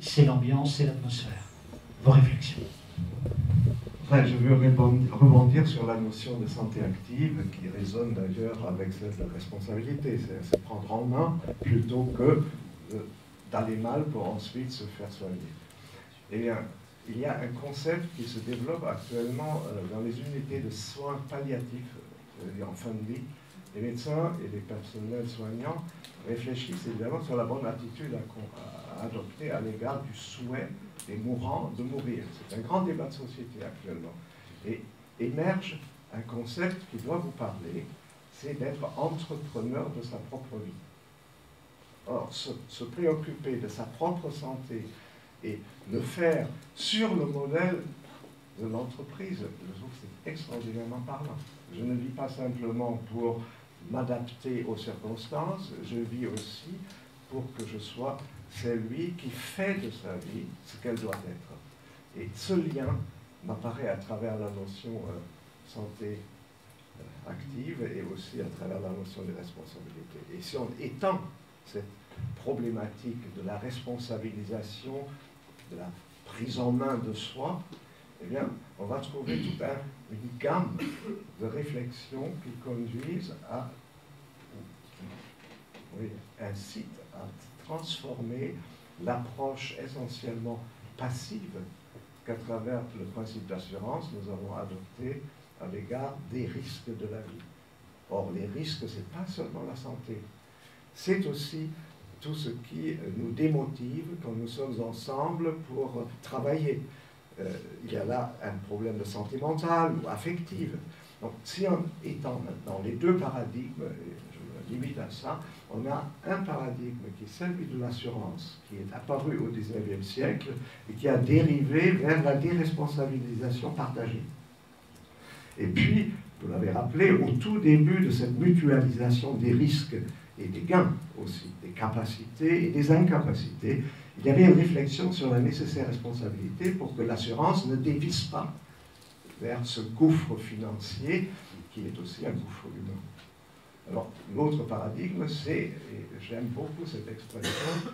c'est l'ambiance, c'est l'atmosphère. Vos réflexions. Enfin, je veux rebondir sur la notion de santé active qui résonne d'ailleurs avec cette responsabilité. C'est se prendre en main plutôt que d'aller mal pour ensuite se faire soigner. Eh bien, il y a un concept qui se développe actuellement dans les unités de soins palliatifs en fin de vie. Les médecins et les personnels soignants réfléchissent évidemment sur la bonne attitude à adopter à l'égard du souhait des mourants de mourir. C'est un grand débat de société actuellement. Et émerge un concept qui doit vous parler, c'est d'être entrepreneur de sa propre vie. Or, se préoccuper de sa propre santé et le faire sur le modèle de l'entreprise, je trouve que c'est extraordinairement parlant. Je ne vis pas simplement pour m'adapter aux circonstances, je vis aussi pour que je sois celui qui fait de sa vie ce qu'elle doit être. Et ce lien m'apparaît à travers la notion santé active et aussi à travers la notion de responsabilité. Et si on étend cette problématique de la responsabilisation, de la prise en main de soi, eh bien, on va trouver toute une gamme de réflexions qui conduisent à, qui incitent à transformer l'approche essentiellement passive qu'à travers le principe d'assurance, nous avons adopté à l'égard des risques de la vie. Or, les risques, ce n'est pas seulement la santé, c'est aussi tout ce qui nous démotive quand nous sommes ensemble pour travailler. Il y a là un problème de santé mentale ou affective. Donc, si on étend maintenant les deux paradigmes, je me limite à ça, on a un paradigme qui est celui de l'assurance, qui est apparu au XIXe siècle et qui a dérivé vers la déresponsabilisation partagée. Et puis, vous l'avez rappelé, au tout début de cette mutualisation des risques et des gains aussi, des capacités et des incapacités, il y avait une réflexion sur la nécessaire responsabilité pour que l'assurance ne dévisse pas vers ce gouffre financier qui est aussi un gouffre humain. Alors, l'autre paradigme, c'est, et j'aime beaucoup cette expression,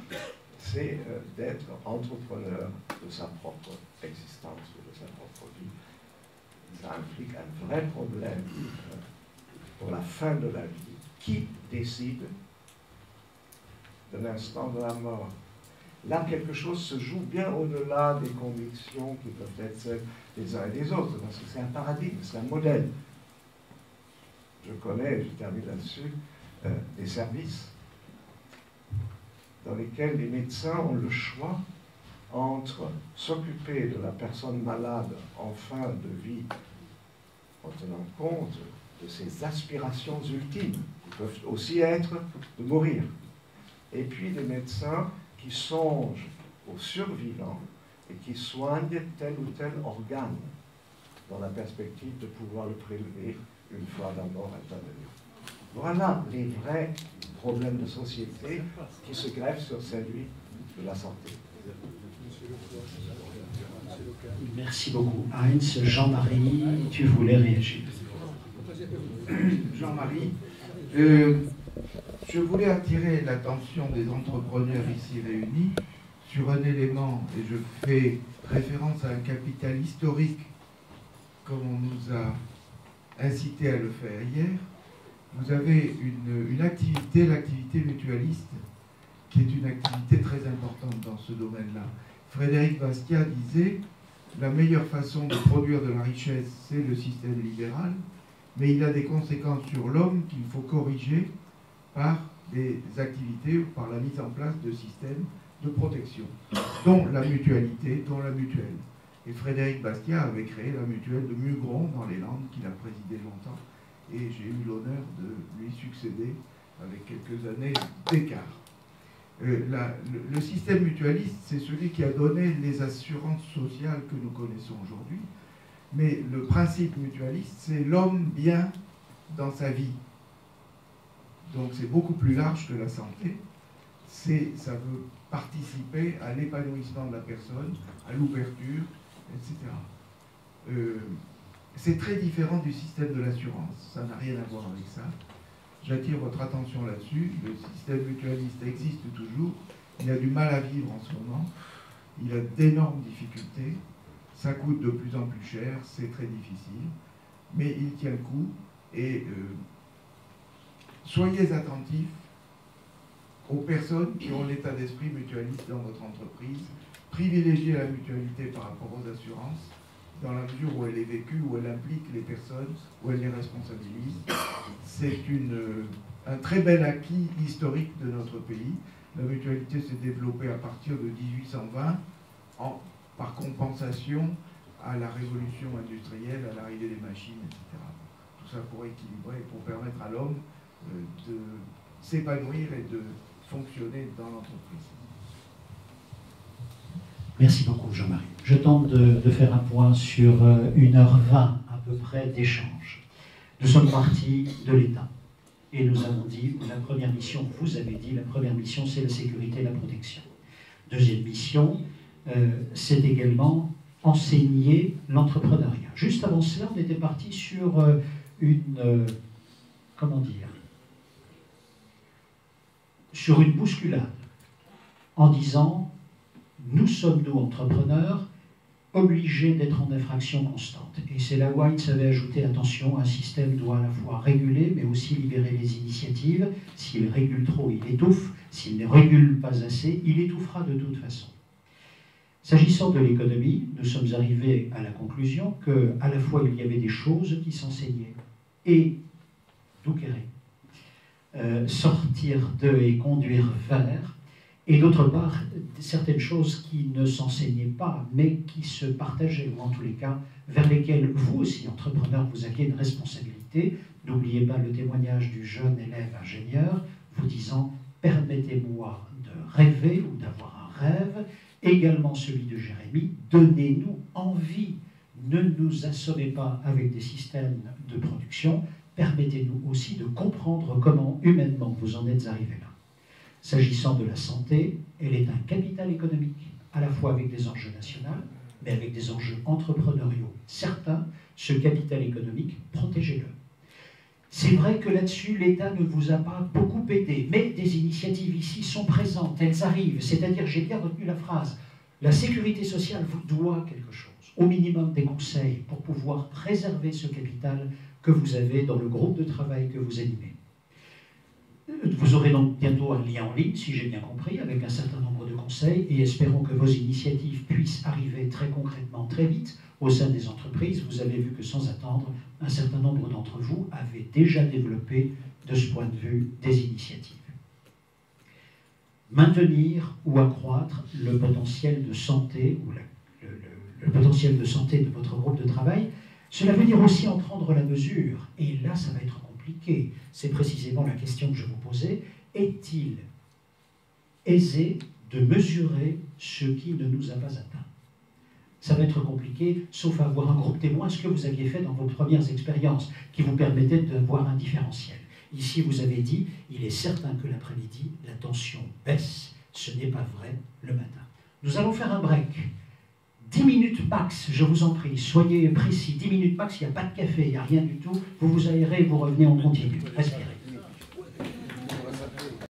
c'est d'être entrepreneur de sa propre existence, de sa propre vie. Ça implique un vrai problème pour la fin de la vie. Qui décide de l'instant de la mort? Là, quelque chose se joue bien au-delà des convictions qui peuvent être celles des uns et des autres, parce que c'est un paradigme, c'est un modèle. Je connais, je termine là-dessus, des services dans lesquels les médecins ont le choix entre s'occuper de la personne malade en fin de vie en tenant compte de ses aspirations ultimes, qui peuvent aussi être de mourir, et puis des médecins qui songent aux survivants et qui soignent tel ou tel organe dans la perspective de pouvoir le prélever une fois la mort intervenue. Voilà les vrais problèmes de société qui se greffent sur celui de la santé. Merci beaucoup, Heinz. Jean-Marie, tu voulais réagir. Jean-Marie, je voulais attirer l'attention des entrepreneurs ici réunis sur un élément, et je fais référence à un capital historique, comme on nous a incité à le faire hier. Vous avez une activité, l'activité mutualiste, qui est une activité très importante dans ce domaine-là. Frédéric Bastiat disait « La meilleure façon de produire de la richesse, c'est le système libéral, mais il a des conséquences sur l'homme qu'il faut corriger par des activités ou par la mise en place de systèmes de protection, dont la mutualité, dont la mutuelle. » Et Frédéric Bastiat avait créé la mutuelle de Mugron dans les Landes, qu'il a présidé longtemps, et j'ai eu l'honneur de lui succéder avec quelques années d'écart. Le système mutualiste, c'est celui qui a donné les assurances sociales que nous connaissons aujourd'hui, mais le principe mutualiste, c'est l'homme bien dans sa vie. Donc c'est beaucoup plus large que la santé. Ça veut participer à l'épanouissement de la personne, à l'ouverture, etc. C'est très différent du système de l'assurance, ça n'a rien à voir avec ça. J'attire votre attention là-dessus, le système mutualiste existe toujours, Il a du mal à vivre en ce moment. Il a d'énormes difficultés. Ça coûte de plus en plus cher. C'est très difficile. Mais il tient le coup. Et soyez attentifs aux personnes qui ont l'état d'esprit mutualiste dans votre entreprise. Privilégiez la mutualité par rapport aux assurances, dans la mesure où elle est vécue, où elle implique les personnes, où elle les responsabilise. C'est un très bel acquis historique de notre pays. La mutualité s'est développée à partir de 1820 par compensation à la révolution industrielle, à l'arrivée des machines, etc. Tout ça pour équilibrer et pour permettre à l'homme de s'épanouir et de fonctionner dans l'entreprise. Merci beaucoup, Jean-Marie. Je tente de faire un point sur 1h20 à peu près d'échange. Nous sommes partis de l'État et nous avons dit, la première mission, vous avez dit, la première mission, c'est la sécurité et la protection. Deuxième mission, c'est également enseigner l'entrepreneuriat. Juste avant cela, on était parti sur sur une bousculade en disant, nous sommes, nous, entrepreneurs, obligés d'être en infraction constante. Et c'est là où Heinz avait ajouté, attention, un système doit à la fois réguler, mais aussi libérer les initiatives. S'il régule trop, il étouffe. S'il ne régule pas assez, il étouffera de toute façon. S'agissant de l'économie, nous sommes arrivés à la conclusion qu'à la fois il y avait des choses qui s'enseignaient et sortir de et conduire vers, et d'autre part certaines choses qui ne s'enseignaient pas mais qui se partageaient, ou en tous les cas vers lesquelles vous aussi, entrepreneurs, vous aviez une responsabilité. N'oubliez pas le témoignage du jeune élève ingénieur vous disant « permettez-moi de rêver ou d'avoir un rêve », également celui de Jérémy, donnez-nous envie, ne nous assommez pas avec des systèmes de production, permettez-nous aussi de comprendre comment humainement vous en êtes arrivés là. S'agissant de la santé, elle est un capital économique, à la fois avec des enjeux nationaux, mais avec des enjeux entrepreneuriaux. Certains, ce capital économique, protégez-le. C'est vrai que là-dessus, l'État ne vous a pas beaucoup aidé, mais des initiatives ici sont présentes, elles arrivent. C'est-à-dire, j'ai bien retenu la phrase, la sécurité sociale vous doit quelque chose, au minimum des conseils, pour pouvoir préserver ce capital que vous avez dans le groupe de travail que vous animez. Vous aurez donc bientôt un lien en ligne, si j'ai bien compris, avec un certain nombre de conseils, et espérons que vos initiatives puissent arriver très concrètement, très vite, au sein des entreprises. Vous avez vu que sans attendre, un certain nombre d'entre vous avaient déjà développé, de ce point de vue, des initiatives. Maintenir ou accroître le potentiel de santé, ou le potentiel de santé de votre groupe de travail, cela veut dire aussi en prendre la mesure, et là ça va être compliqué. C'est précisément la question que je vous posais. Est-il aisé de mesurer ce qui ne nous a pas atteints? Ça va être compliqué, sauf à avoir un groupe témoin, ce que vous aviez fait dans vos premières expériences, qui vous permettait d'avoir un différentiel. Ici, vous avez dit, il est certain que l'après-midi, la tension baisse. Ce n'est pas vrai le matin. Nous allons faire un break. 10 minutes max, je vous en prie, soyez précis. 10 minutes max, il n'y a pas de café, il n'y a rien du tout. Vous vous aérez et vous revenez, on continue. Respirez.